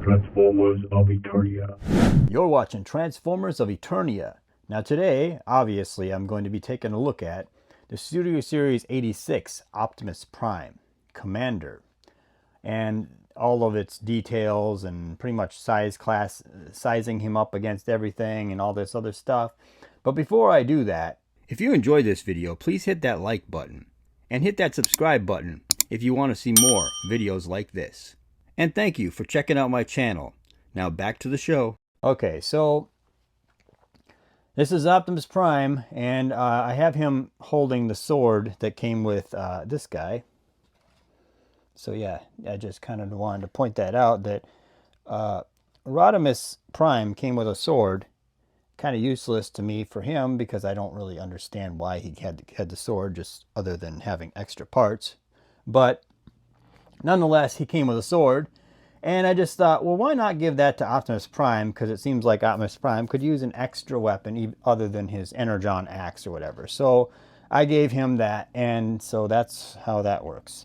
Transformers of Eternia. You're watching Transformers of Eternia. Now today, obviously, I'm going to be taking a look at the Studio Series 86 Optimus Prime Commander and all of its details and pretty much sizing him up against everything and all this other stuff. But before I do that, if you enjoyed this video, please hit that like button and hit that subscribe button if you want to see more videos like this. And thank you for checking out my channel. Now back to the show. Okay, so this is Optimus Prime, and I have him holding the sword that came with this guy. So yeah, I just kind of wanted to point that out, that Optimus Prime came with a sword. Kind of useless to me for him because I don't really understand why he had the sword, just other than having extra parts. But nonetheless, he came with a sword, and I just thought, well, why not give that to Optimus Prime? Because it seems like Optimus Prime could use an extra weapon other than his Energon axe or whatever. So I gave him that, and so that's how that works.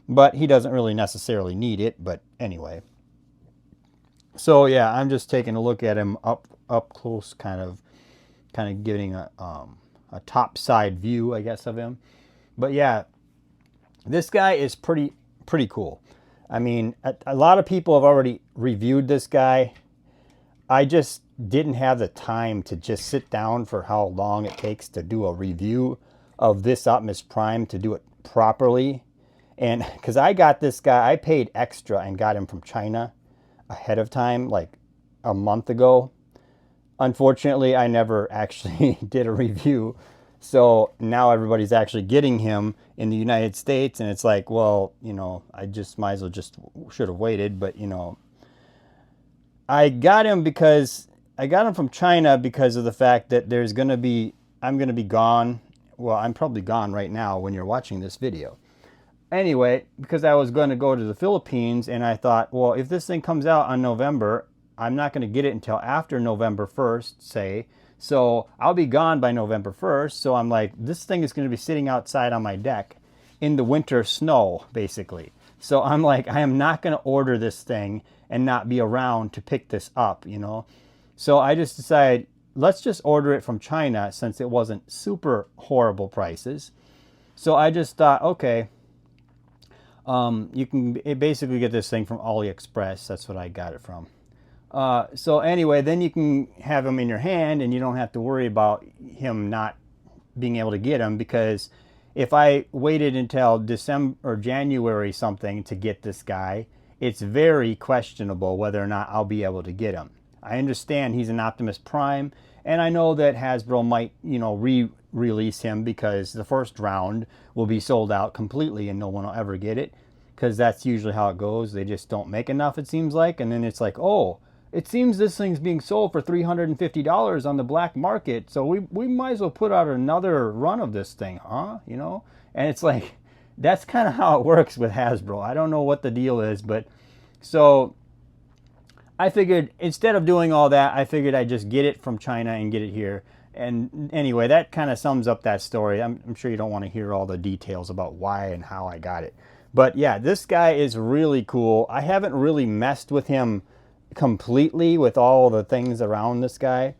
But he doesn't really necessarily need it, but anyway. So yeah, I'm just taking a look at him up close, kind of giving a top side view, I guess, of him. But yeah, this guy is pretty cool. I mean, a lot of people have already reviewed this guy. I just didn't have the time to just sit down for how long it takes to do a review of this Optimus Prime, to do it properly. And because I got this guy, I paid extra and got him from China ahead of time, like a month ago. Unfortunately, I never actually did a review. So now everybody's actually getting him in the United States, and it's like, well, you know, I just might as well just should have waited. But, you know, I got him from China because of the fact that I'm going to be gone. Well, I'm probably gone right now when you're watching this video. Anyway, because I was going to go to the Philippines, and I thought, well, if this thing comes out on November, I'm not going to get it until after November 1st, say. So I'll be gone by November 1st. So I'm like, this thing is going to be sitting outside on my deck in the winter snow, basically. So I'm like, I am not going to order this thing and not be around to pick this up, you know. So I just decided, let's just order it from China, since it wasn't super horrible prices. So I just thought, okay, you can basically get this thing from AliExpress. That's what I got it from. So anyway, then you can have him in your hand, and you don't have to worry about him not being able to get him, because if I waited until December or January something to get this guy, it's very questionable whether or not I'll be able to get him. I understand he's an Optimus Prime, and I know that Hasbro might, you know, re-release him because the first round will be sold out completely and no one will ever get it, because that's usually how it goes. They just don't make enough, it seems like, and then it's like, oh, it seems this thing's being sold for $350 on the black market, so we might as well put out another run of this thing, huh? You know? And it's like, that's kind of how it works with Hasbro. I don't know what the deal is, but so I figured instead of doing all that, I figured I'd just get it from China and get it here. And anyway, that kind of sums up that story. I'm sure you don't want to hear all the details about why and how I got it. But yeah, this guy is really cool. I haven't really messed with him completely with all the things around this guy.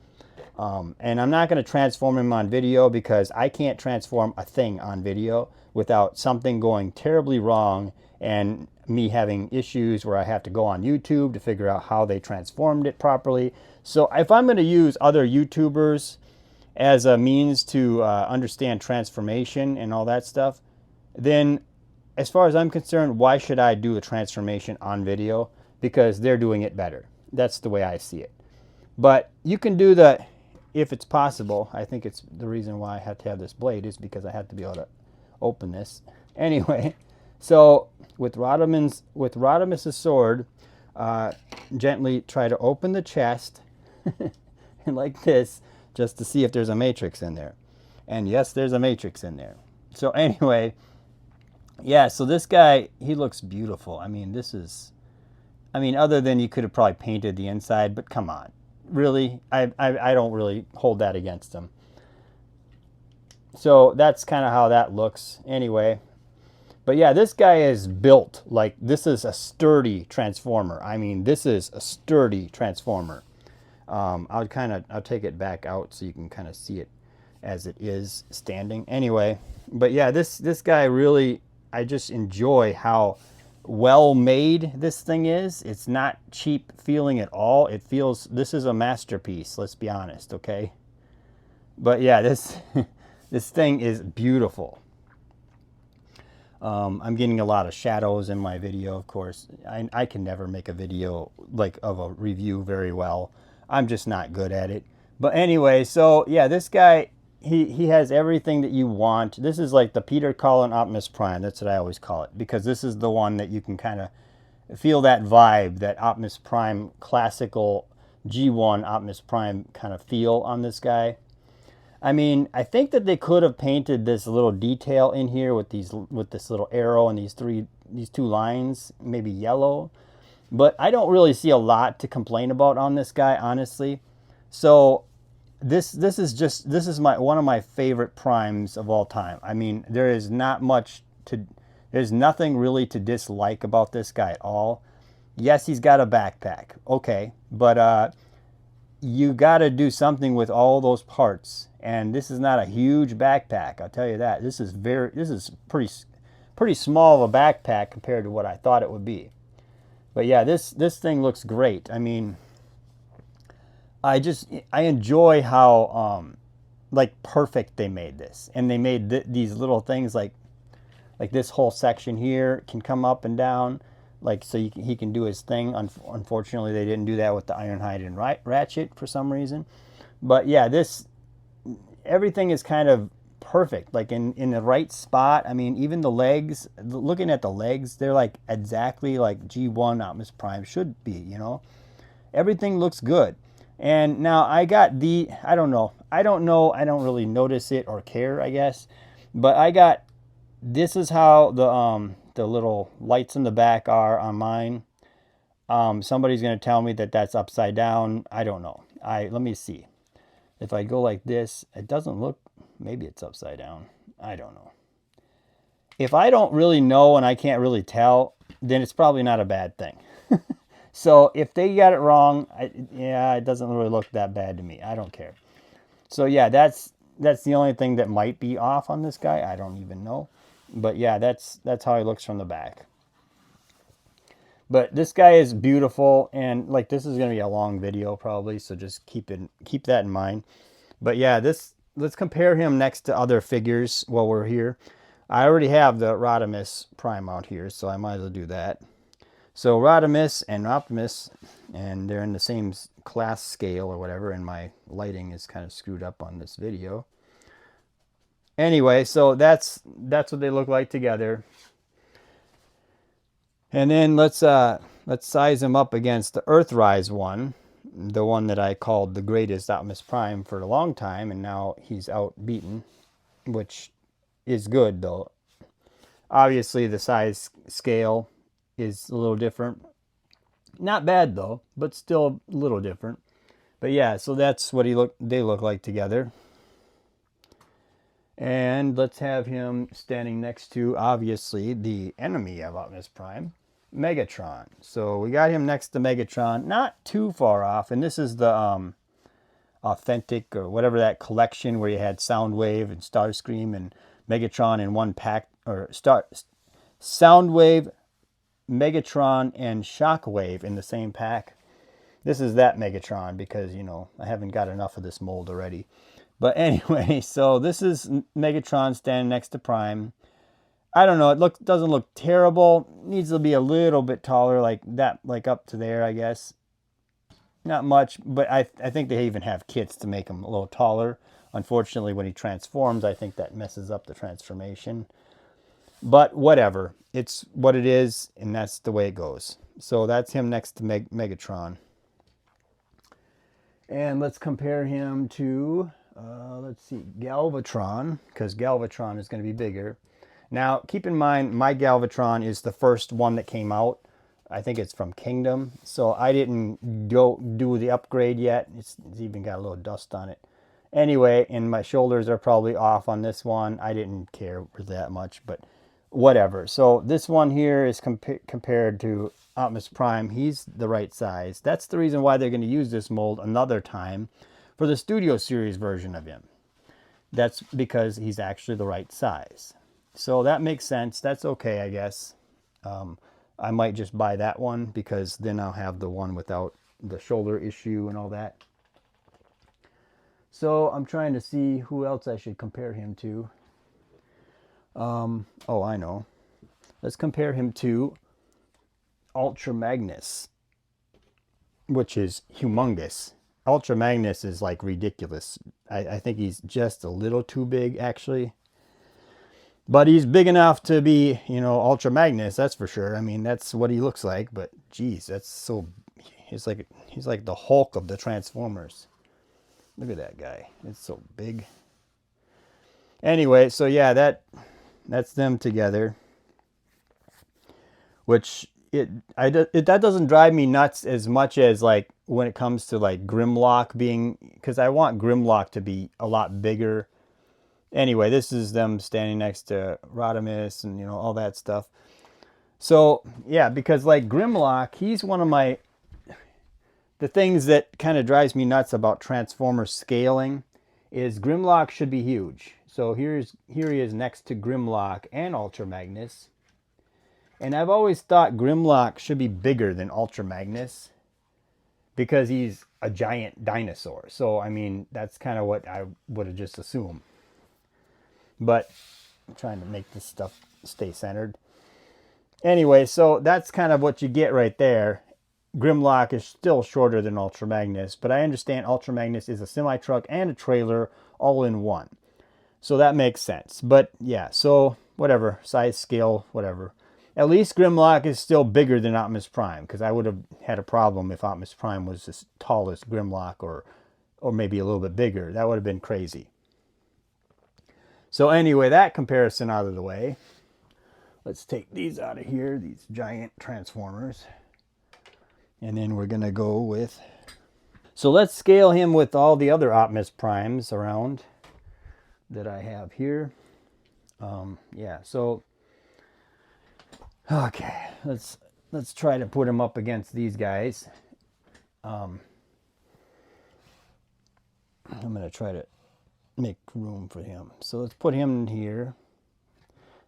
And I'm not going to transform him on video, because I can't transform a thing on video without something going terribly wrong and me having issues where I have to go on YouTube to figure out how they transformed it properly. So if I'm going to use other YouTubers as a means to understand transformation and all that stuff, then as far as I'm concerned, why should I do a transformation on video? Because they're doing it better. That's the way I see it. But you can do the, if it's possible. I think it's the reason why I have to have this blade is because I have to be able to open this. Anyway, so with Rodimus's sword, gently try to open the chest and like this, just to see if there's a matrix in there. And yes, there's a matrix in there. So anyway, yeah, so this guy, he looks beautiful. I mean, other than you could have probably painted the inside, but come on. Really, I don't really hold that against him. So that's kind of how that looks. Anyway, But yeah, this guy is built like this is a sturdy transformer. I mean, this is a sturdy transformer. I'll take it back out so you can kind of see it as it is standing. Anyway, but yeah, this guy really, I just enjoy how well made this thing is. It's not cheap feeling at all. It feels, this is a masterpiece, let's be honest, okay? But yeah, this this thing is beautiful. I'm getting a lot of shadows in my video, of course. I can never make a video like of a review very well. I'm just not good at it. But anyway, so yeah, this guy, he has everything that you want. This is like the Peter Cullen Optimus Prime. That's what I always call it, because this is the one that you can kind of feel that vibe, that Optimus Prime classical G1 Optimus Prime kind of feel on this guy. I mean, I think that they could have painted this little detail in here with this little arrow and these two lines, maybe yellow. But I don't really see a lot to complain about on this guy, honestly. So this is one of my favorite primes of all time. I mean, there's nothing really to dislike about this guy at all. Yes, he's got a backpack. Okay, but you got to do something with all those parts, and this is not a huge backpack, I'll tell you that. This is pretty small of a backpack compared to what I thought it would be. But yeah, this thing looks great. I mean, I enjoy how like perfect they made this, and they made these little things like this whole section here can come up and down, like so he can do his thing. Unfortunately, they didn't do that with the Ironhide and Ratchet for some reason. But yeah, everything is kind of perfect, like in the right spot. I mean, even the legs, looking at the legs, they're like exactly like G1 Optimus Prime should be, you know. Everything looks good. And now I got I don't know, I don't really notice it or care, I guess. But this is how the little lights in the back are on mine. Somebody's going to tell me that that's upside down. I don't know. Let me see. If I go like this, it doesn't look, maybe it's upside down. I don't know. If I don't really know and I can't really tell, then it's probably not a bad thing. So if they got it wrong, yeah, it doesn't really look that bad to me. I don't care. So yeah, that's the only thing that might be off on this guy. I don't even know. But yeah, that's how he looks from the back. But this guy is beautiful, and like this is going to be a long video probably, so just keep that in mind. But yeah, let's compare him next to other figures while we're here. I already have the Optimus Prime out here, so I might as well do that. So Optimus and Optimus, and they're in the same class scale or whatever, and my lighting is kind of screwed up on this video. Anyway, so that's what they look like together. And then let's size him up against the Earthrise one, the one that I called the greatest Optimus Prime for a long time, and now he's outbeaten, which is good though. Obviously the size scale is a little different. Not bad though, but still a little different. But yeah, so that's what they look like together. And let's have him standing next to, obviously, the enemy of Optimus Prime, Megatron. So we got him next to Megatron, not too far off. And this is the authentic or whatever that collection where you had Soundwave and Starscream and Megatron in one pack, or Soundwave, Megatron, and Shockwave in the same pack. This is that Megatron because, you know, I haven't got enough of this mold already. But anyway, so this is Megatron standing next to Prime. I don't know, it doesn't look terrible. Needs to be a little bit taller, like that, like up to there, I guess. Not much, but I think they even have kits to make him a little taller. Unfortunately, when he transforms, I think that messes up the transformation. But whatever, it's what it is, and that's the way it goes. So that's him next to Megatron. And let's compare him to, let's see, Galvatron, because Galvatron is going to be bigger. Now, keep in mind, my Galvatron is the first one that came out. I think it's from Kingdom, so I didn't go do the upgrade yet. It's even got a little dust on it. Anyway, and my shoulders are probably off on this one. I didn't care that much, but whatever. So this one here is compared to Optimus Prime. He's the right size. That's the reason why they're going to use this mold another time for the Studio Series version of him. That's because he's actually the right size. So that makes sense. That's okay, I guess. I might just buy that one because then I'll have the one without the shoulder issue and all that. So I'm trying to see who else I should compare him to. Oh, I know. Let's compare him to Ultra Magnus, which is humongous. Ultra Magnus is like ridiculous. I think he's just a little too big, actually. But he's big enough to be, Ultra Magnus, that's for sure. I mean, that's what he looks like. But geez, that's so. He's like the Hulk of the Transformers. Look at that guy. It's so big. Anyway, so yeah, that's them together. Which that doesn't drive me nuts as much as like when it comes to like Grimlock being, because I want Grimlock to be a lot bigger. Anyway, this is them standing next to Rodimus and all that stuff. So yeah, because like Grimlock, he's one of the things that kind of drives me nuts about Transformer scaling is Grimlock should be huge. So here he is next to Grimlock and Ultra Magnus. And I've always thought Grimlock should be bigger than Ultra Magnus because he's a giant dinosaur. So, I mean, that's kind of what I would have just assumed. But I'm trying to make this stuff stay centered. Anyway, so that's kind of what you get right there. Grimlock is still shorter than Ultra Magnus, but I understand Ultra Magnus is a semi-truck and a trailer all in one. So that makes sense. But yeah, so whatever, size, scale, whatever. At least Grimlock is still bigger than Optimus Prime, because I would have had a problem if Optimus Prime was as tall as Grimlock or maybe a little bit bigger. That would have been crazy. So anyway, that comparison out of the way. Let's take these out of here, these giant Transformers. And then we're going to go with... So let's scale him with all the other Optimus Primes around that I have here. Yeah, so... Okay, let's try to put him up against these guys. I'm going to try to make room for him. So let's put him in here.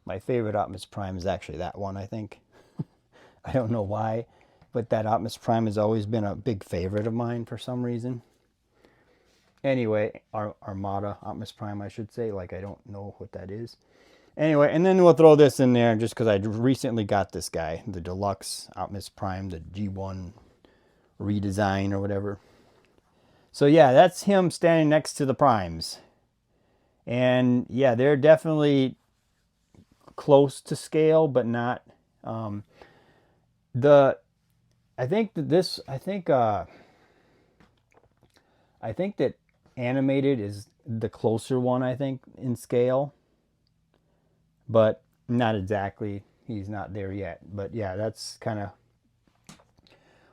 My favorite Optimus Prime is actually that one, I think. I don't know why, but that Optimus Prime has always been a big favorite of mine for some reason. Anyway, Armada Optimus Prime, I should say. Like, I don't know what that is. Anyway, and then we'll throw this in there just because I recently got this guy, the Deluxe Optimus Prime, the G1 redesign or whatever. So yeah, that's him standing next to the Primes. And yeah, they're definitely close to scale, but not. I think that animated is the closer one, I think, in scale. But not exactly. He's not there yet. But yeah, that's kind of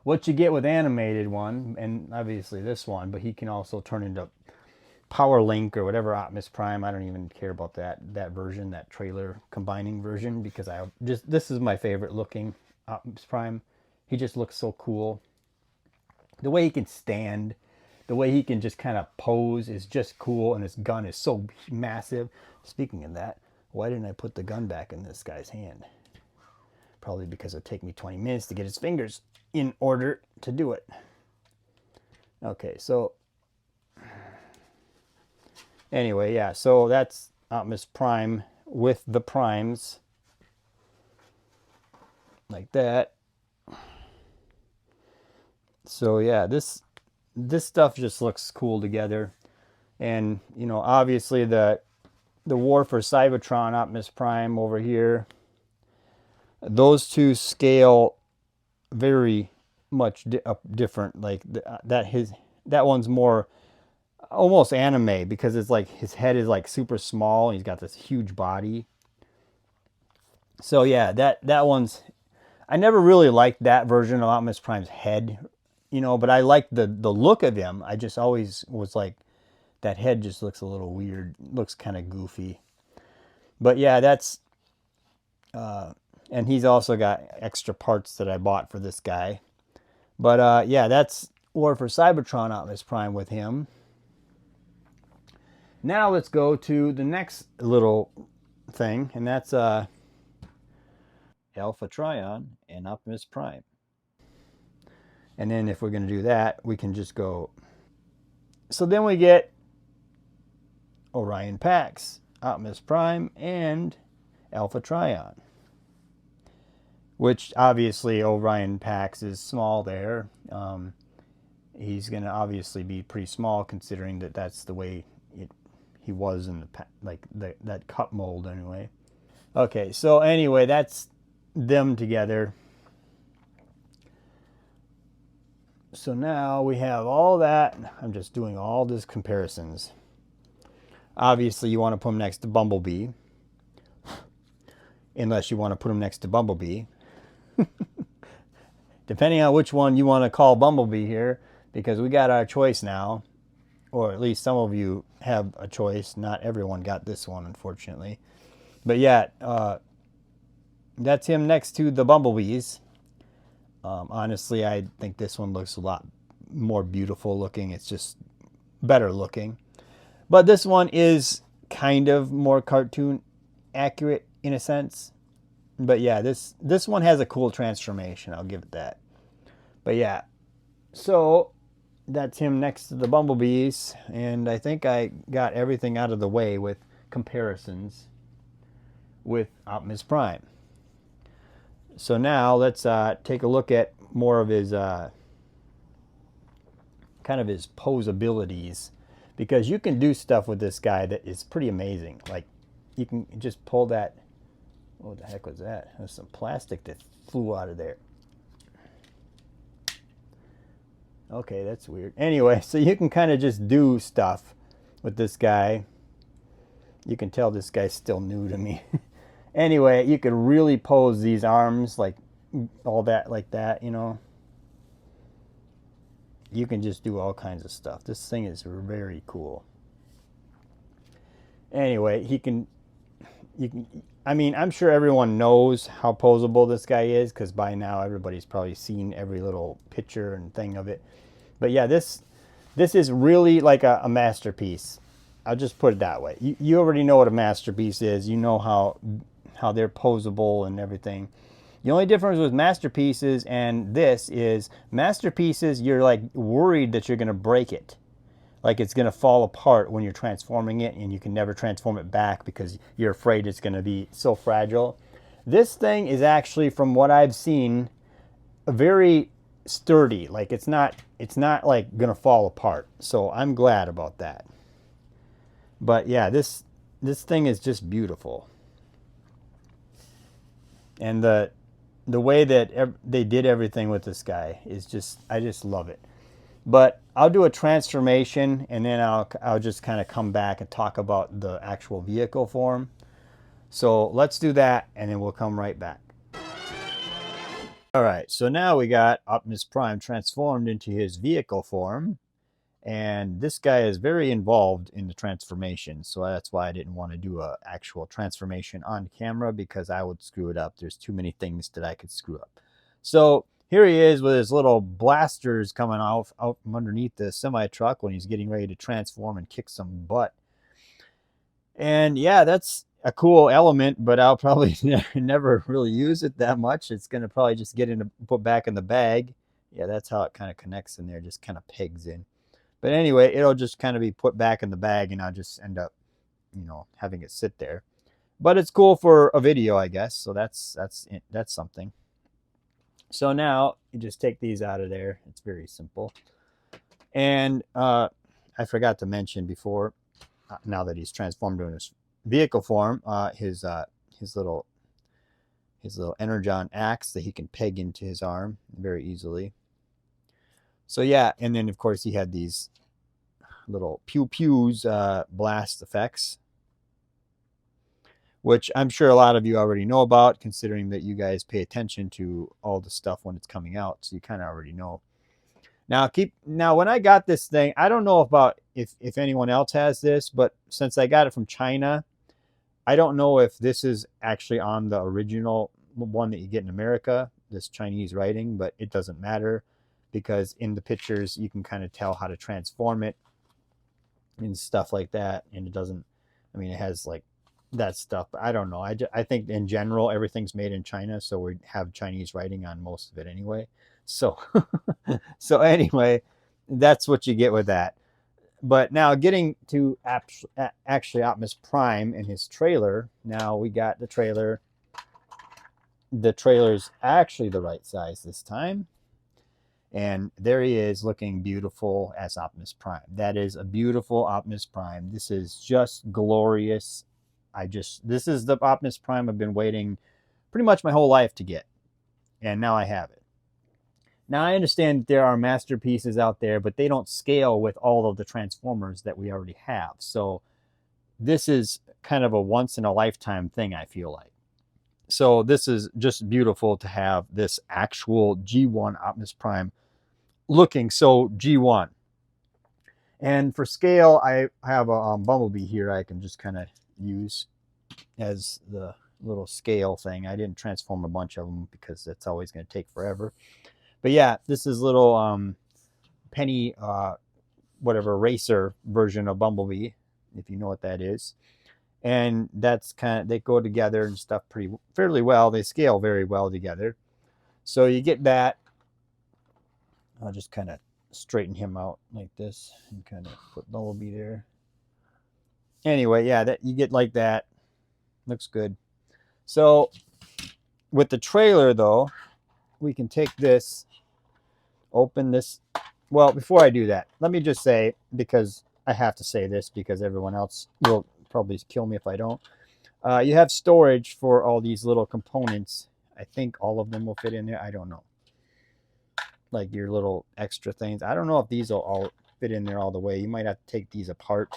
what you get with animated one, and obviously this one. But he can also turn into Power Link or whatever Optimus Prime. I don't even care about that version, that trailer combining version, because this is my favorite looking Optimus Prime. He just looks so cool. The way he can stand, the way he can just kind of pose is just cool, and his gun is so massive. Speaking of that, why didn't I put the gun back in this guy's hand? Probably because it would take me 20 minutes to get his fingers in order to do it. Okay, so anyway, yeah, so that's Optimus Prime with the Primes. Like that. So yeah, this stuff just looks cool together. And, obviously the War for Cybertron Optimus Prime over here, those two scale very much different. Like that one's more almost anime, because it's like his head is like super small and he's got this huge body. So yeah, that one's, I never really liked that version of Optimus Prime's head, but I liked the look of him. I just always was like, that head just looks a little weird, looks kind of goofy. But yeah, that's And he's also got extra parts that I bought for this guy. But yeah, that's War for Cybertron Optimus Prime with him. Now let's go to the next little thing, and that's Alpha Trion and Optimus Prime. And then if we're going to do that, we can just go. So then we get Orion Pax, Optimus Prime, and Alpha Trion. Which obviously Orion Pax is small there. He's going to obviously be pretty small considering that that's the way he was in that cup mold anyway. Okay, so anyway, that's them together. So now we have all that. I'm just doing all these comparisons. Obviously, you want to put them next to Bumblebee. Unless you want to put them next to Bumblebee. Depending on which one you want to call Bumblebee here, because we got our choice now. Or at least some of you have a choice. Not everyone got this one, unfortunately. But yeah, that's him next to the Bumblebees. Honestly, I think this one looks a lot more beautiful looking. It's just better looking. But this one is kind of more cartoon accurate in a sense. But yeah, this one has a cool transformation. I'll give it that. But yeah, so that's him next to the Bumblebees. And I think I got everything out of the way with comparisons with Optimus Prime. So now let's take a look at more of his kind of his pose abilities, because you can do stuff with this guy that is pretty amazing. Like you can just pull that. What the heck was that? There's some plastic that flew out of there. Okay, that's weird. Anyway, so you can kind of just do stuff with this guy. You can tell this guy's still new to me. Anyway, you could really pose these arms like all that, like that, you know. You can just do all kinds of stuff. This thing is very cool. Anyway, I mean, I'm sure everyone knows how posable this guy is because by now everybody's probably seen every little picture and thing of it. But yeah, this is really like a masterpiece. I'll just put it that way. You already know what a masterpiece is. You know how they're posable and everything. The only difference with masterpieces and this is masterpieces, you're like worried that you're going to break it. Like it's going to fall apart when you're transforming it and you can never transform it back because you're afraid it's going to be so fragile. This thing is actually, from what I've seen, very sturdy. Like it's not like going to fall apart. So I'm glad about that. But yeah, this thing is just beautiful. And the way that they did everything with this guy is just, I just love it. But I'll do a transformation and then I'll just kind of come back and talk about the actual vehicle form. So let's do that and then we'll come right back. All right, so now we got Optimus Prime transformed into his vehicle form. And this guy is very involved in the transformation. So that's why I didn't want to do an actual transformation on camera because I would screw it up. There's too many things that I could screw up. So here he is with his little blasters coming out from underneath the semi-truck when he's getting ready to transform and kick some butt. And yeah, that's a cool element, but I'll probably never really use it that much. It's going to probably just put back in the bag. Yeah, that's how it kind of connects in there, just kind of pegs in. But anyway, it'll just kind of be put back in the bag and I'll just end up, you know, having it sit there. But it's cool for a video, I guess. So that's something. So now you just take these out of there. It's very simple. And I forgot to mention before, now that he's transformed into his vehicle form, his little energon axe that he can peg into his arm very easily. So yeah, and then of course he had these little pew-pews blast effects, which I'm sure a lot of you already know about, considering that you guys pay attention to all the stuff when it's coming out, so you kind of already know. Now when I got this thing, I don't know about if anyone else has this, but since I got it from China, I don't know if this is actually on the original one that you get in America, this Chinese writing, but it doesn't matter because in the pictures you can kind of tell how to transform it and stuff like that. And it doesn't, I mean, it has like that stuff. But I don't know. I think in general, everything's made in China. So we have Chinese writing on most of it anyway. So, so anyway, that's what you get with that. But now getting to actually Optimus Prime and his trailer. Now we got the trailer. The trailer's actually the right size this time. And there he is looking beautiful as Optimus Prime. That is a beautiful Optimus Prime. This is just glorious. This is the Optimus Prime I've been waiting pretty much my whole life to get. And now I have it. Now I understand that there are masterpieces out there, but they don't scale with all of the Transformers that we already have. So this is kind of a once in a lifetime thing, I feel like. So this is just beautiful to have this actual G1 Optimus Prime looking so G1. And for scale, I have a Bumblebee here I can just kind of use as the little scale thing. I didn't transform a bunch of them because that's always going to take forever. But yeah, this is little penny, whatever, racer version of Bumblebee, if you know what that is. And that's kind of, they go together and stuff fairly well. They scale very well together. So you get that. I'll just kind of straighten him out like this and kind of put Bumblebee there. Anyway, yeah, that you get like that. Looks good. So with the trailer though, we can take this, open this. Well, before I do that, let me just say, because I have to say this because everyone else will probably kill me if I don't. You have storage for all these little components. I think all of them will fit in there. I don't know. Like your little extra things. I don't know if these will all fit in there all the way. You might have to take these apart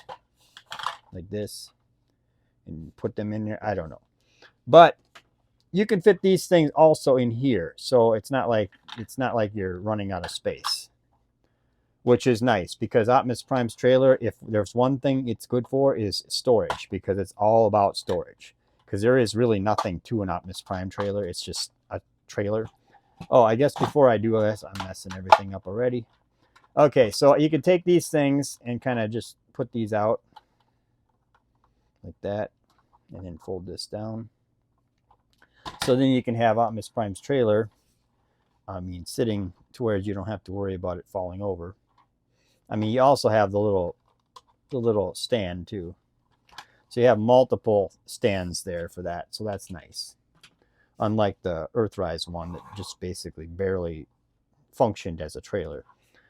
like this and put them in there. I don't know. But you can fit these things also in here. So it's not like you're running out of space, which is nice because Optimus Prime's trailer, if there's one thing it's good for, is storage, because it's all about storage. Because there is really nothing to an Optimus Prime trailer. It's just a trailer. Oh, I guess before I do this, I'm messing everything up already. Okay, so you can take these things and kind of just put these out like that, and then fold this down. So then you can have Optimus Prime's trailer, sitting to where you don't have to worry about it falling over. I mean, you also have the little stand too. So you have multiple stands there for that. So that's nice. Unlike the Earthrise one that just basically barely functioned as a trailer.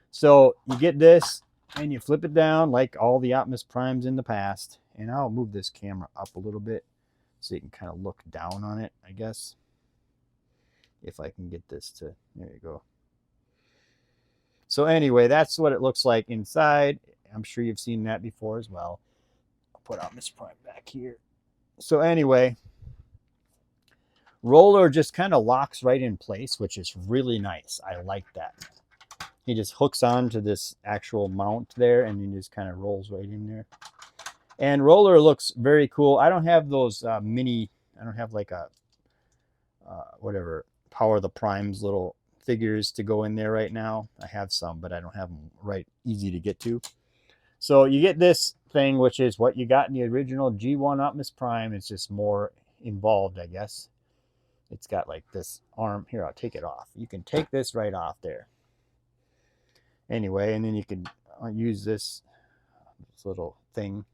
So you get this and you flip it down like all the Optimus Primes in the past. And I'll move this camera up a little bit so you can kind of look down on it, I guess. If I can get this to, there you go. So anyway, that's what it looks like inside. I'm sure you've seen that before as well. I'll put Optimus Prime back here. So anyway, roller just kind of locks right in place, which is really nice. I like that. He just hooks onto this actual mount there and he just kind of rolls right in there. And roller looks very cool. I don't have those I don't have like a, whatever, Power of the Primes little figures to go in there right now. I have some, but I don't have them right easy to get to. So you get this thing, which is what you got in the original G1 Optimus Prime. It's just more involved, I guess. It's got like this arm. Here, I'll take it off. You can take this right off there. Anyway, and then you can use this little thing,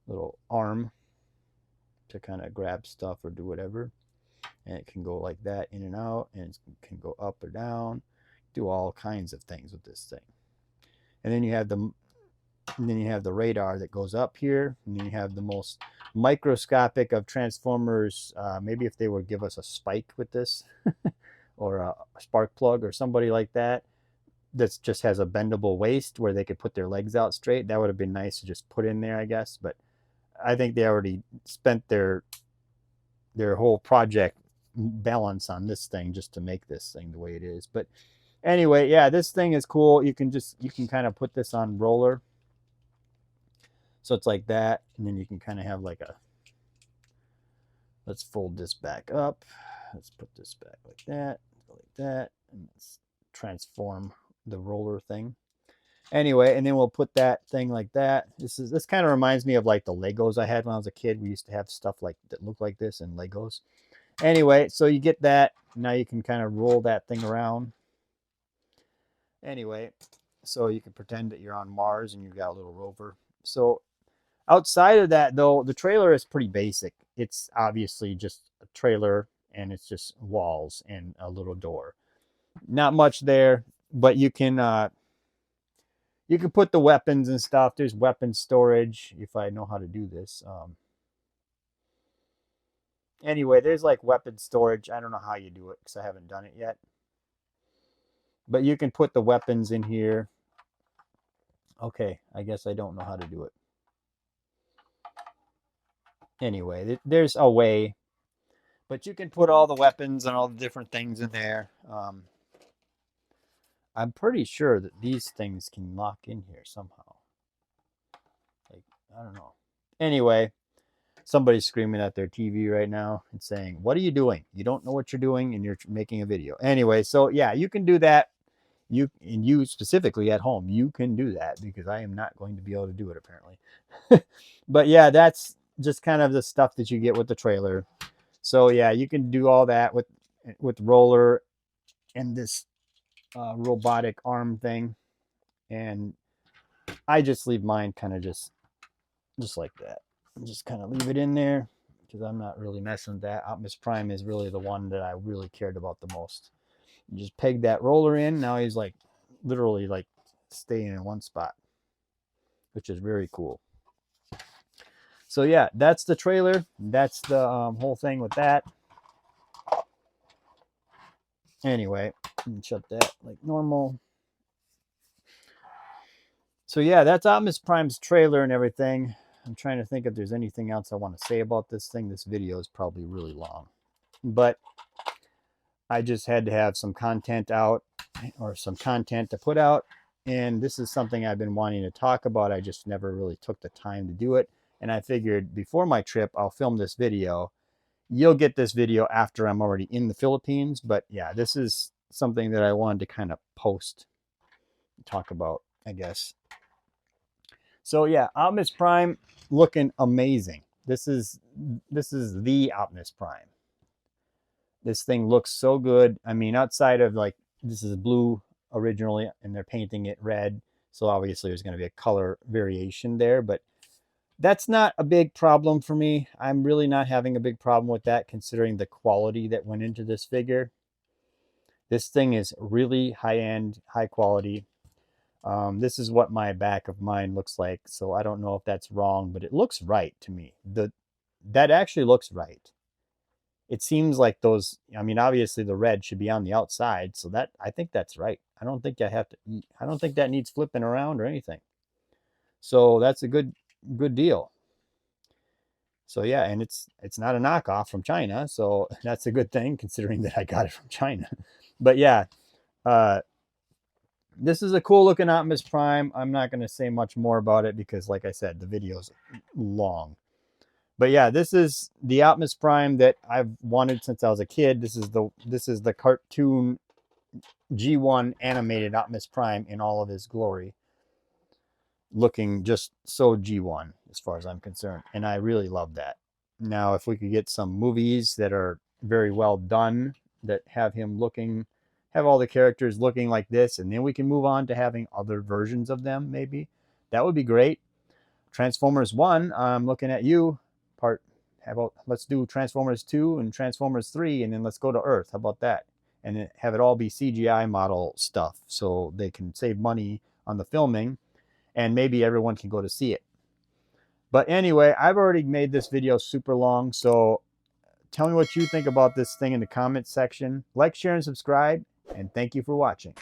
little arm, to kind of grab stuff or do whatever. And it can go like that, in and out, and it can go up or down, do all kinds of things with this thing. And then you have the radar that goes up here, and then you have the most microscopic of Transformers. Maybe if they would give us a spike with this or a spark plug or somebody like that just has a bendable waist where they could put their legs out straight, that would have been nice to just put in there, I guess. But I think they already spent their whole project balance on this thing just to make this thing the way it is. But anyway, yeah, this thing is cool. You can kind of put this on roller, so it's like that, and then you can kind of have like a let's fold this back up. Let's put this back like that, and let's transform the roller thing. Anyway, and then we'll put that thing like that. This kind of reminds me of like the Legos I had when I was a kid. We used to have stuff like that looked like this in Legos. Anyway, so you get that. Now you can kind of roll that thing around. Anyway, so you can pretend that you're on Mars and you've got a little rover. So outside of that, though, the trailer is pretty basic. It's obviously just a trailer, and it's just walls and a little door. Not much there, but you can put the weapons and stuff. There's weapon storage if I know how to do this. Anyway, there's like weapon storage. I don't know how you do it because I haven't done it yet. But you can put the weapons in here. Okay, I guess I don't know how to do it. Anyway, there's a way. But you can put all the weapons and all the different things in there. I'm pretty sure that these things can lock in here somehow. Like, I don't know. Anyway, somebody's screaming at their TV right now and saying, "What are you doing? You don't know what you're doing and you're making a video." Anyway, so yeah, you can do that. You specifically at home, you can do that because I am not going to be able to do it apparently. But yeah, that's just kind of the stuff that you get with the trailer. So yeah, you can do all that with roller and this robotic arm thing. And I just leave mine kind of just like that. Just kind of leave it in there because I'm not really messing with that. Optimus Prime is really the one that I really cared about the most. You just peg that roller in. Now he's like literally like staying in one spot, which is very cool. So yeah, that's the trailer. That's the whole thing with that. Anyway, shut that like normal. So yeah, that's Optimus Prime's trailer and everything. I'm trying to think if there's anything else I want to say about this thing. This video is probably really long, but I just had to have some content out, or some content to put out. And this is something I've been wanting to talk about. I just never really took the time to do it. And I figured before my trip, I'll film this video. You'll get this video after I'm already in the Philippines. But yeah, this is something that I wanted to kind of post, talk about, I guess. So yeah, Optimus Prime looking amazing. This is the Optimus Prime. This thing looks so good. I mean, outside of like, this is blue originally and they're painting it red. So obviously there's going to be a color variation there, but that's not a big problem for me. I'm really not having a big problem with that considering the quality that went into this figure. This thing is really high-end, high quality. This is what my back of mine looks like. So I don't know if that's wrong, but it looks right to me. That actually looks right. It seems like those, I mean, obviously the red should be on the outside. So that, I think that's right. I don't think I don't think that needs flipping around or anything. So that's a good deal. So yeah, and it's not a knockoff from China. So that's a good thing considering that I got it from China. But yeah, this is a cool looking Optimus Prime. I'm not going to say much more about it because like I said, the video's long. But yeah, this is the Optimus Prime that I've wanted since I was a kid. This is the cartoon G1 animated Optimus Prime in all of his glory. Looking just so G1 as far as I'm concerned. And I really love that. Now, if we could get some movies that are very well done, that have all the characters looking like this, and then we can move on to having other versions of them, maybe. That would be great. Transformers 1, I'm looking at you. How about let's do Transformers 2 and Transformers 3, and then let's go to Earth. How about that? And then have it all be CGI model stuff so they can save money on the filming, and maybe everyone can go to see it. But anyway, I've already made this video super long, so tell me what you think about this thing in the comments section. Like, share, and subscribe, and thank you for watching.